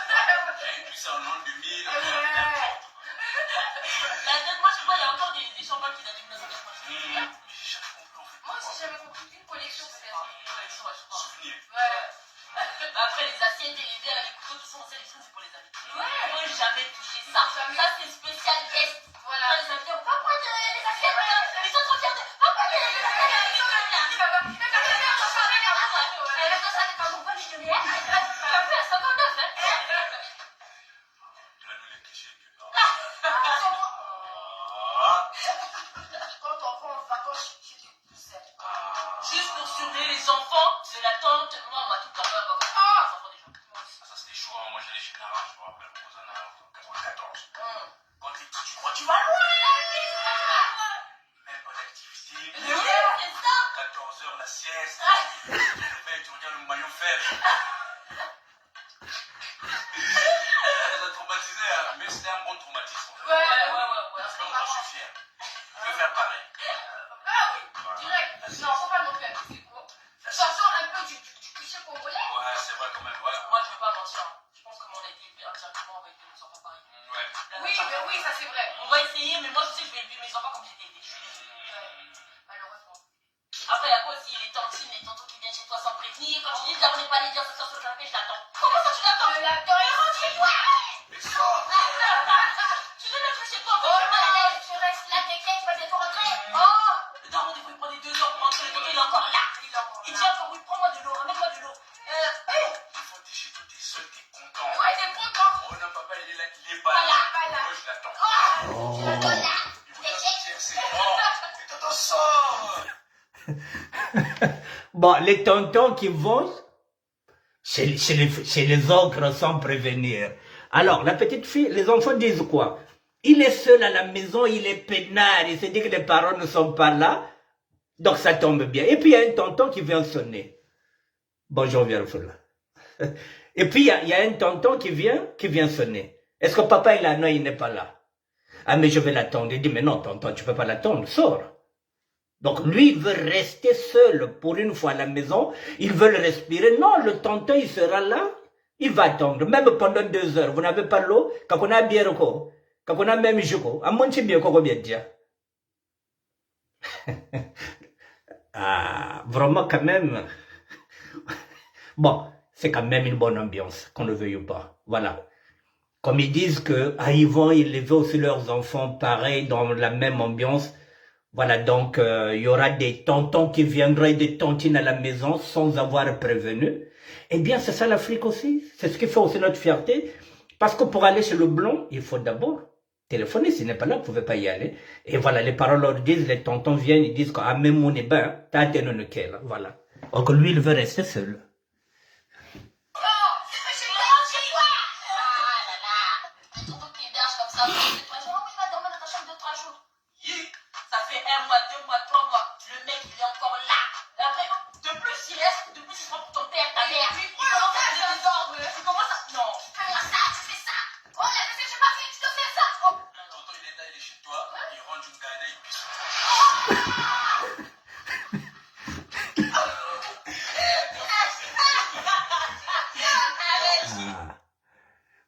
J'ai vu ça en l'an 2000. La tête, moi, je sais pas, il y a encore des champagnes qui datent de 1990. Mais j'ai jamais compris, en fait. Moi aussi, j'avais compris une collection, c'est ça. Souvenir. Après, les assiettes et les verres et les couteaux qui sont en sélection, c'est pour les amis. Moi, j'ai jamais touché ça. Ça, c'est spécial guest. Voilà. Les invités, on va prendre les assiettes. Ils sont trop fiers de. On va prendre les assiettes. Quand on va en vacances, je dis tout seul. Juste pour surveiller les enfants de la tante. Moi, on m'a tout parlé avant que les enfants des gens. Ça, c'était chaud, hein. Moi, j'allais chez Nara, je me rappelle, aux années 94. Quand t'es petit, tu crois que tu vas loin. Même pas d'activité. Mais oui, c'est ça. 14h, la sieste. Tu regardes le maillot faible. Ça t'a traumatisé, hein. Mais c'était un bon traumatisme. Ouais. Parce que moi, je suis fier. Je veux faire pareil. Ah oui, direct. Non, faut pas non plus abuser, quoi. Ça sort un peu du cliché congolais. Ouais, c'est vrai quand même, ouais. Moi, je vais pas mentir. Je pense que moi, on a été élevé indirectement avec des enfants pareils. Ouais. Oui, mais oui, ça c'est vrai. On va essayer, mais moi, je sais que je vais élever mes enfants comme j'étais élevé. Malheureusement. Après, il y a quoi aussi les tantines, les tontons qui viennent chez toi sans prévenir. Quand tu dis, là, on n'est pas allé dire ce soir sur le canapé, je l'attends. Comment ça, tu l'attends? Je l'attends et rentre chez toi. Mais sors. Tu veux mettre chez toi? Oh, allez, je reste là, t'inquiète, tu vas bientôt rentrer. Oh. Non, on devrait prendre 2 heures pour rentrer. Le tonton, il est encore là. Il dit encore, oui, prends-moi de l'eau, ramène-moi de l'eau. Des fois, t'es chez toi, t'es seul, t'es content. Ouais, t'es content. Oh non, papa, il est là, il est pas Voilà, là. voilà. Moi, je l'attends. Oh, je l'attends là. Il faut sortir, c'est bon. Mais t'attends, sors. Bon, les tontons qui vont chez les ogres sans prévenir. Alors, la petite fille, les enfants disent quoi? Il est seul à la maison, il est peinard, il se dit que les parents ne sont pas là, donc ça tombe bien. Et puis il y a un tonton qui vient sonner. Bonjour, Vierfoula. Et puis il y a un tonton qui vient sonner. Est-ce que papa est là? Non, il n'est pas là. Ah, mais je vais l'attendre. Il dit, mais non, tonton, tu peux pas l'attendre, sors. Donc lui, il veut rester seul pour une fois à la maison. Ils veulent respirer. Non, le tonton, il sera là. Il va attendre, même pendant 2 heures. Vous n'avez pas l'eau? Quand on a bien quoi? Quand on a même juko, à mon bien quoi bien dire. Ah, vraiment quand même. Bon, c'est quand même une bonne ambiance, qu'on ne veuille pas. Voilà. Comme ils disent que ils vont élever aussi leurs enfants pareil dans la même ambiance. Voilà, donc il y aura des tontons qui viendraient, des tontines à la maison sans avoir prévenu. Eh bien, c'est ça l'Afrique aussi. C'est ce qui fait aussi notre fierté. Parce que pour aller chez le blanc, il faut d'abord téléphoner, s'il n'est pas là, vous ne pouvez pas y aller. Et voilà, les parents leur disent, les tontons viennent, ils disent que ah, même mon ébin, t'as été non lequel, voilà. Or que lui, il veut rester seul.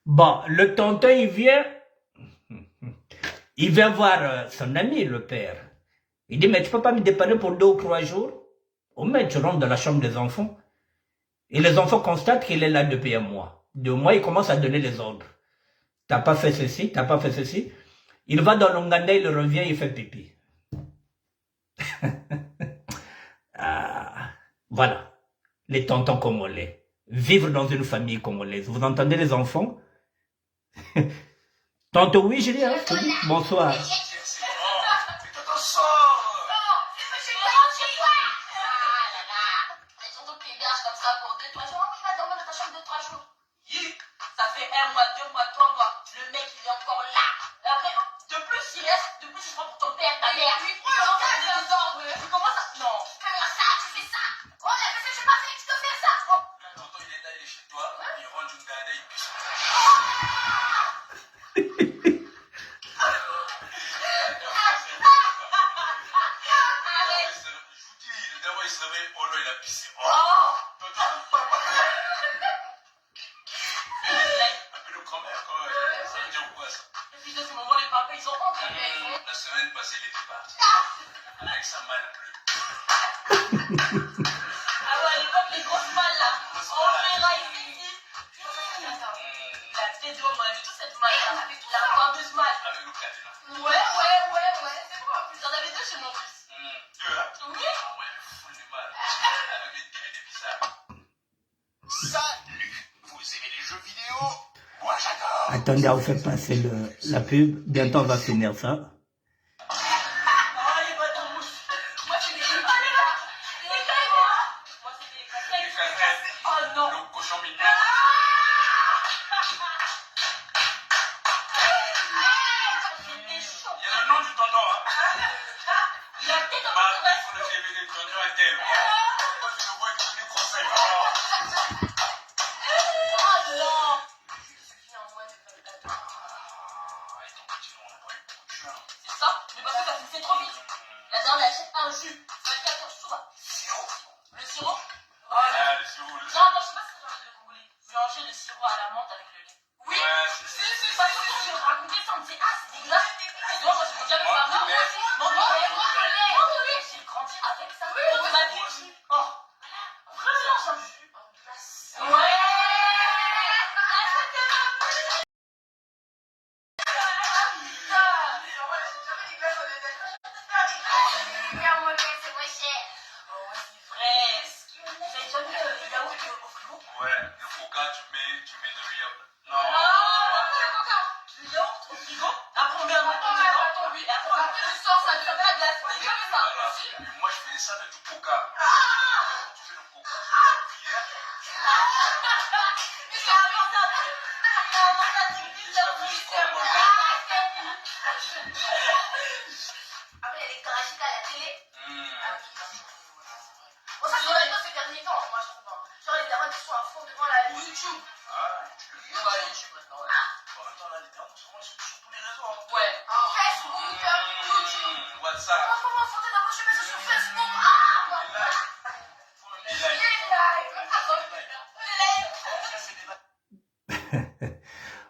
Bon, le tonton, il vient voir son ami, le père. Il dit, mais tu peux pas me dépanner pour 2 ou 3 jours? Au moins, tu rentres dans la chambre des enfants. Et les enfants constatent qu'il est là depuis 1 mois. 2 mois, il commence à donner les ordres. T'as pas fait ceci, t'as pas fait ceci. Il va dans l'onganda, il revient, il fait pipi. Voilà, les tontons congolais. Vivre dans une famille congolaise. Vous entendez les enfants? Tonton, oui, Julien, bonsoir. La semaine passée, il était parti. Avec sa malle bleue. Ah ouais, à l'époque, les grosses malles là. On verra ici. La tête d'homme, on a vu toute cette malle là. La fameuse malle. Avec le cadenas. Ouais. C'est bon en plus. J'en avais 2 chez mon fils. 2 là? Oui. Ah ouais, le fou de mal. Avec les DVD bizarres. Salut! Vous aimez les jeux vidéo? Moi j'adore! Attendez, on fait passer la pub. Bientôt, on va finir ça.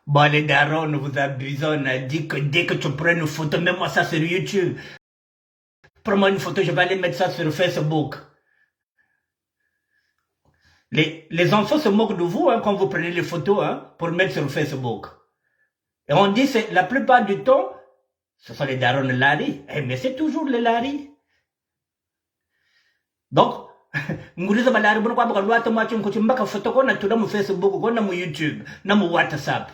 Bon, les darons, ne vous abusons. On a dit que dès que tu prends une photo, mets-moi ça sur YouTube. Prends-moi une photo, je vais aller mettre ça sur Facebook. Les enfants se moquent de vous quand vous prenez les photos pour mettre sur Facebook. Et on dit que la plupart du temps, ce sont les darons de Larry. Mais c'est toujours les Larry. Donc, nguriza balari bono kwa lwata macho nkochi mbaka photo kona tuna mu Facebook kona mu YouTube na mu WhatsApp.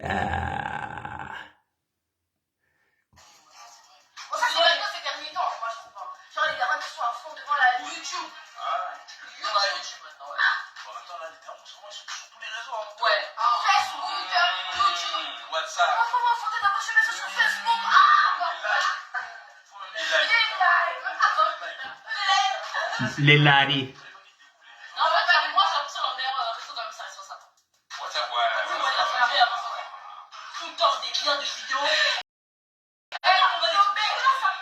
Bon, ça, c'est maintenant ces derniers temps, moi, je trouve pas. Genre, les darons qui sont à fond devant la YouTube. Ah, On va à YouTube maintenant, ouais. en même temps, là, les termes, en ce moment, ils sont sur tous les réseaux. Hein. Ouais. Facebook, YouTube. WhatsApp. Oh, comment faut être d'abord chez mes sur Facebook? Ah, Les lives. les lives. Les laris. Non, en fait, moi, j'ai l'impression que le meilleur réseau, quand même, ça reste WhatsApp. WhatsApp, ouais. Tout le temps, des liens de vidéos. On va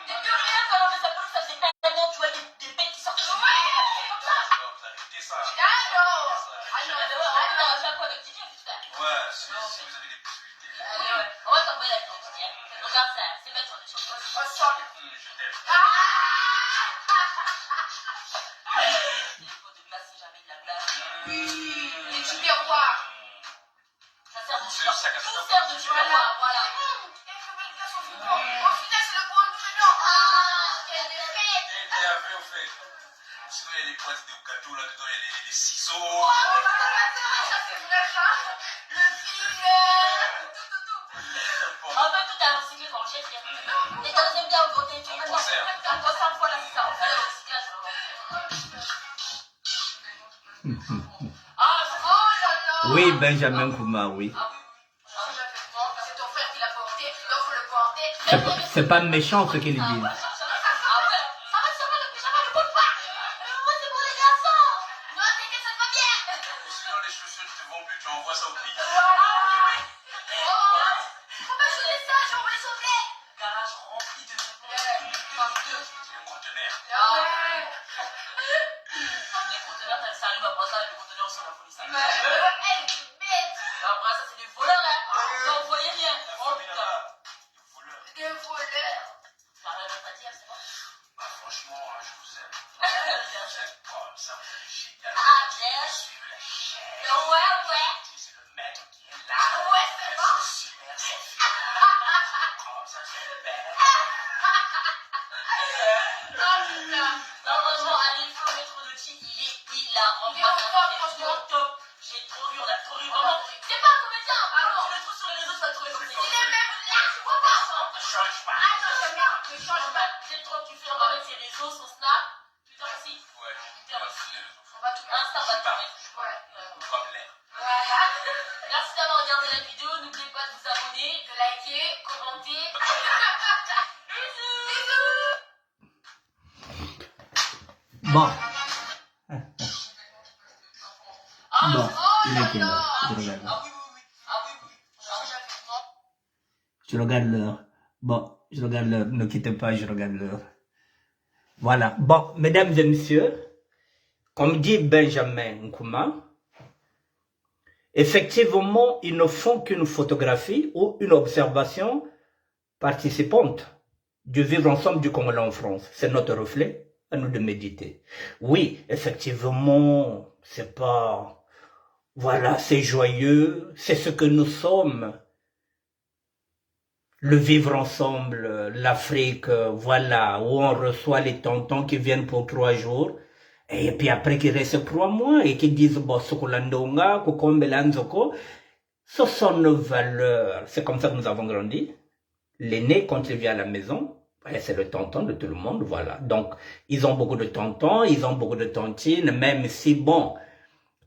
des vieux liens, quand on fait ça, ça faisait un an, tu vois, des mecs qui sortent. Vous arrêtez ça. À chaque fois avec Didier, putain. Ouais, si vous avez des possibilités. Allez, ouais. On va t'envoyer la vidéo, Didier. Regarde ça, c'est mettre sur le champ. Je t'aime. Il faut de glace, c'est jamais de la glace. Les Tupperware. Ça sert de C'est tupperware. le sac à Tout soupe. sert de tupperware, voilà. Au final, c'est le bon ingrédient. Ah, quel effet. Et après, on fait. Sinon, il y a des boîtes de gâteaux là-dedans, il y a des ciseaux. Oh, ça, c'est vrai, ça. Le fil. En fait, tout est recyclé quand on jette. Et quand j'aime bien voter, tu vois, quand 5 fois là, c'est ça, on fait le recyclage. Ah, ça Oh là là. Oui, Benjamin Kouma, oui. C'est ton frère qui l'a porté, donc faut le porter. C'est pas méchant ce qu'ils disent. Ah ouais, ça va, le pyjama ne porte pas. Moi, c'est pour les garçons. Non, t'inquiète, ça va bien. Sinon, les chaussures ne te vont plus, tu envoies ça au pays. Comment je fais ça? J'ai envoyé son blé. Garage rempli de Un conteneur. Ouais. les conteneurs, ça arrive après ça, les conteneurs sont la police. Elle est bête. Après ça, c'est des voleurs, hein. Vous n'envoyez rien. Oh putain. Des voleurs. T'as rien à dire, c'est bon. Bah, franchement, je vous aime. Vous êtes comme ça, vous êtes génial. Ah, yes. Suivez la chaîne. Ouais. C'est le mec qui est là. Ouais, c'est bon. C'est super, c'est super. Comme ça, c'est belle. Oh putain. Non, franchement, allez, il faut le métro de Chi, il est hilarant. Il est au top, franchement. Top. J'ai trop vu, on a trop ru. Vraiment, c'est pas un comédien. Ah non. Tu le trouves sur les réseaux, tu vas le trouver comédien. Il est même là, tu vois pas. Ne change pas. Attends, j'aime bien. Ne change pas. J'ai trop kiffé, on va mettre ses réseaux, son Snap, Twitter aussi. Ouais, Twitter aussi. On va tout mettre. Insta, on va tout mettre. Ouais. Comme l'air. Voilà. Merci d'avoir regardé la vidéo. N'oubliez pas de vous abonner. De liker, commenter. Bisous. Bon. Ah, Bon, Oh il là était là. là. Je regarde. Ah oui. Ah oui. Change avec moi. Je regarde l'heure. Bon, je regarde l'heure. Ne quittez pas, je regarde l'heure. Voilà. Bon, mesdames et messieurs, comme dit Benjamin Nkouma, effectivement, ils ne font qu'une photographie ou une observation participante du vivre ensemble du Congolais en France. C'est notre reflet, à nous de méditer. Oui, effectivement, c'est pas... Voilà, c'est joyeux, c'est ce que nous sommes. Le vivre ensemble, l'Afrique, voilà, où on reçoit les tontons qui viennent pour 3 jours, et puis après qui restent 3 mois, et qui disent, bon, Sokolandonga, Kokombelanzoko, ce sont nos valeurs. C'est comme ça que nous avons grandi. L'aîné, quand il vient à la maison, c'est le tonton de tout le monde, voilà. Donc, ils ont beaucoup de tontons, ils ont beaucoup de tontines, même si, bon,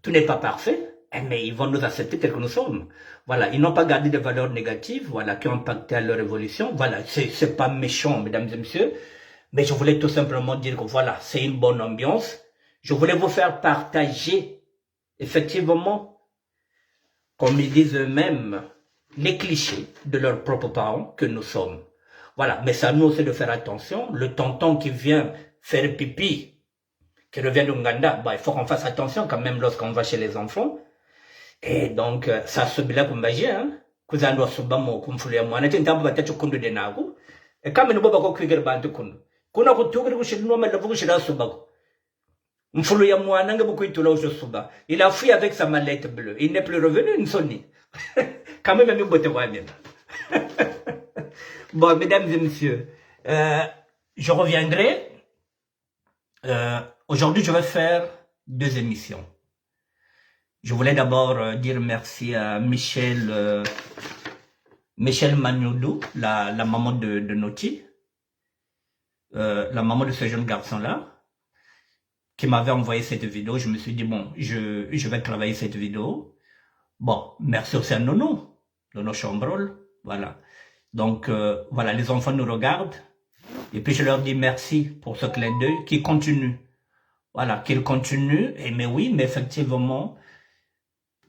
tout n'est pas parfait, mais ils vont nous accepter tels que nous sommes. Voilà, ils n'ont pas gardé de valeurs négatives, voilà, qui ont impacté à leur évolution. Voilà, c'est pas méchant, mesdames et messieurs, mais je voulais tout simplement dire que voilà, c'est une bonne ambiance. Je voulais vous faire partager, effectivement, comme ils disent eux-mêmes, les clichés de leurs propres parents que nous sommes. Voilà, mais ça nous aussi de faire attention. Le tonton qui vient faire pipi, qui revient d'Ouganda, bah, il faut qu'on fasse attention quand même lorsqu'on va chez les enfants. Et donc, ça se bila kumbaje, hein. Kuzandwa subamo kumfulia mwana. Tintambu batacho kundu denagu. Et kama nubo bako kwigere bantu kundu. Kuna kutugiri kushidunwa malavu kushida subako. Mfulu ya mwana nge bukuitula ujo suba. Il a fui avec sa mallette bleue. Il n'est plus revenu, une sonnie. Quand même, il botte wamien. Bon, mesdames et messieurs, je reviendrai. Aujourd'hui, je vais faire 2 émissions. Je voulais d'abord dire merci à Michel Michel Magnoudou, la maman de Noti, la maman de ce jeune garçon-là, qui m'avait envoyé cette vidéo. Je me suis dit, bon, je vais travailler cette vidéo. Bon, merci aussi à Nono Chambrol, voilà. Donc, voilà, les enfants nous regardent. Et puis, je leur dis merci pour ce clin d'œil qui continue. Voilà, qu'ils continuent. Et mais oui, mais effectivement,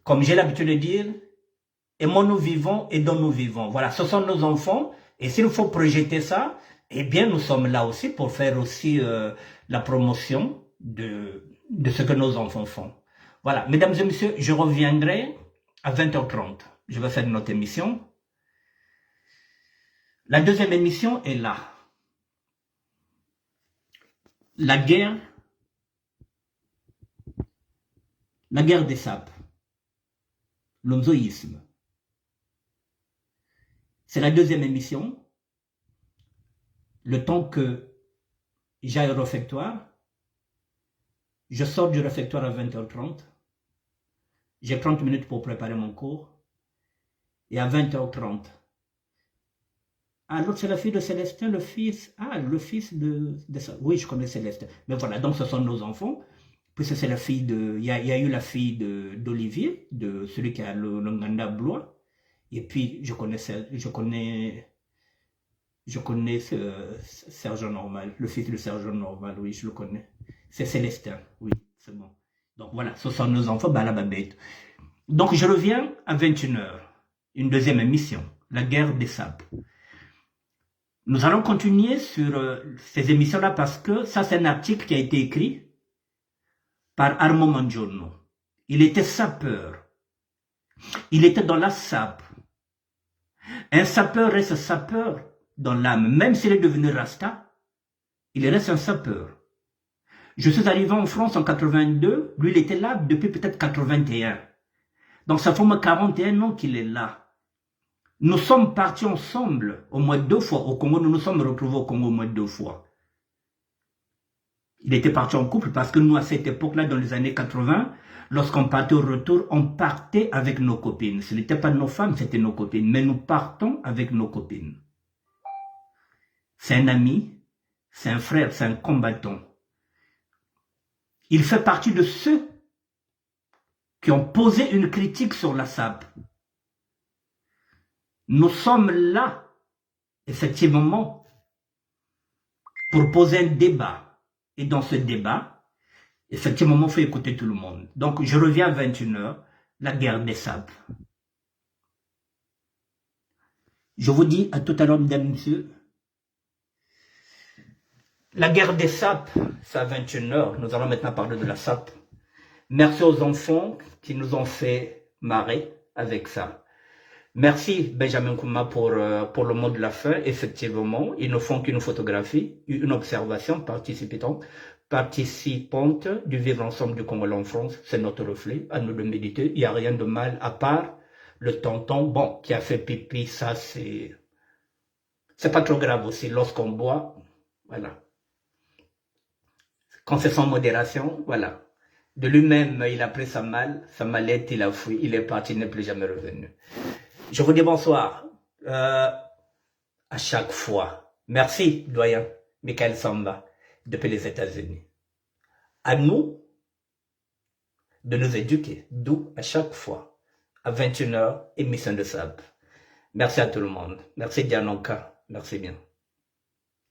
comme j'ai l'habitude de dire, aimons nous vivons et dont nous vivons. Voilà, ce sont nos enfants. Et s'il faut projeter ça, eh bien, nous sommes là aussi pour faire aussi la promotion de ce que nos enfants font. Voilà, mesdames et messieurs, je reviendrai à 20h30. Je vais faire notre émission. La deuxième émission est là. La guerre des sables. L'omzoïsme. C'est la deuxième émission. Le temps que j'aille au réfectoire, je sors du réfectoire à 20h30. J'ai 30 minutes pour préparer mon cours. Et à 20h30, ah, l'autre c'est la fille de Célestin, le fils de ça. Oui, je connais Célestin. Mais voilà, donc ce sont nos enfants. Puis c'est la fille de, il y a eu la fille d'Olivier, de celui qui a le Nganda Blois. Et puis je connais Sergent Normal, le fils de Sergent Normal, oui, je le connais. C'est Célestin, oui, c'est bon. Donc voilà, ce sont nos enfants, Balababette. Donc je reviens à 21h, une deuxième émission, la guerre des sables. Nous allons continuer sur ces émissions-là parce que ça c'est un article qui a été écrit par Armand Mangiorno. Il était sapeur. Il était dans la sape. Un sapeur reste sapeur dans l'âme. Même s'il est devenu Rasta, il reste un sapeur. Je suis arrivé en France en 82. Lui, il était là depuis peut-être 81. Donc ça fait 41 ans qu'il est là. Nous sommes partis ensemble au moins 2 fois au Congo. Nous nous sommes retrouvés au Congo au moins 2 fois. Il était parti en couple parce que nous, à cette époque-là, dans les années 80, lorsqu'on partait au retour, on partait avec nos copines. Ce n'était pas nos femmes, c'était nos copines. Mais nous partons avec nos copines. C'est un ami, c'est un frère, c'est un combattant. Il fait partie de ceux qui ont posé une critique sur la SAP. Nous sommes là, effectivement, pour poser un débat. Et dans ce débat, effectivement, il faut écouter tout le monde. Donc, je reviens à 21h, la guerre des sables. Je vous dis à tout à l'heure, mesdames et messieurs, la guerre des sapes, c'est à 21h. Nous allons maintenant parler de la sape. Merci aux enfants qui nous ont fait marrer avec ça. Merci Benjamin Kouma pour le mot de la fin. Effectivement, ils ne font qu'une photographie, une observation participante du vivre ensemble du Congo en France. C'est notre reflet, à nous de méditer. Il n'y a rien de mal à part le tonton, bon, qui a fait pipi, ça c'est pas trop grave aussi lorsqu'on boit, voilà. Quand c'est sans modération, voilà. De lui-même, il a pris sa mallette, il a fui, il est parti, il n'est plus jamais revenu. Je vous dis bonsoir à chaque fois. Merci, doyen Michael Samba, depuis les États-Unis. À nous de nous éduquer, d'où à chaque fois, à 21h, émission de sable. Merci à tout le monde. Merci Dianonka. Merci bien.